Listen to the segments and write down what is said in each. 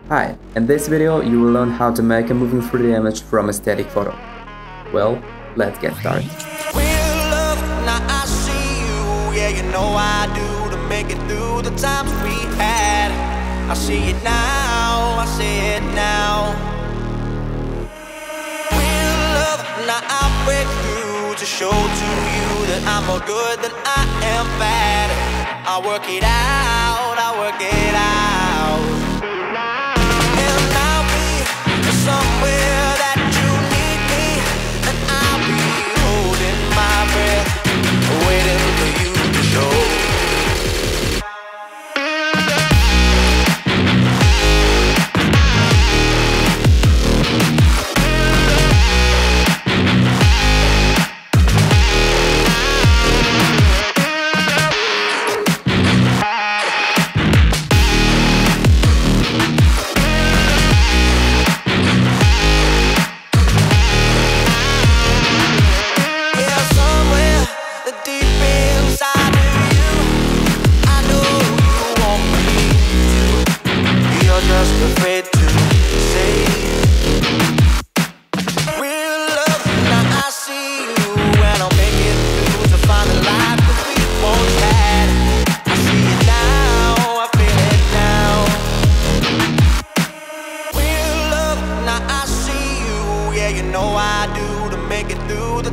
Hi, in this video you will learn how to make a moving 3D image from a static photo. Well, let's get started. Real love, now I see you, yeah, you know I do, to make it through the times we had. I see it now, I see it now. Real love, now I break through to show to you that I'm more good than I am bad. I work it out, I work it out. Somewhere that you need me, and I'll be holding my breath, waiting for you to show.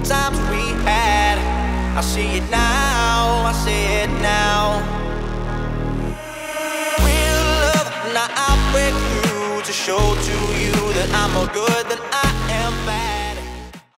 Times we had, I see it now, I see it now. Real love, now I break through to show to you that I'm more good than I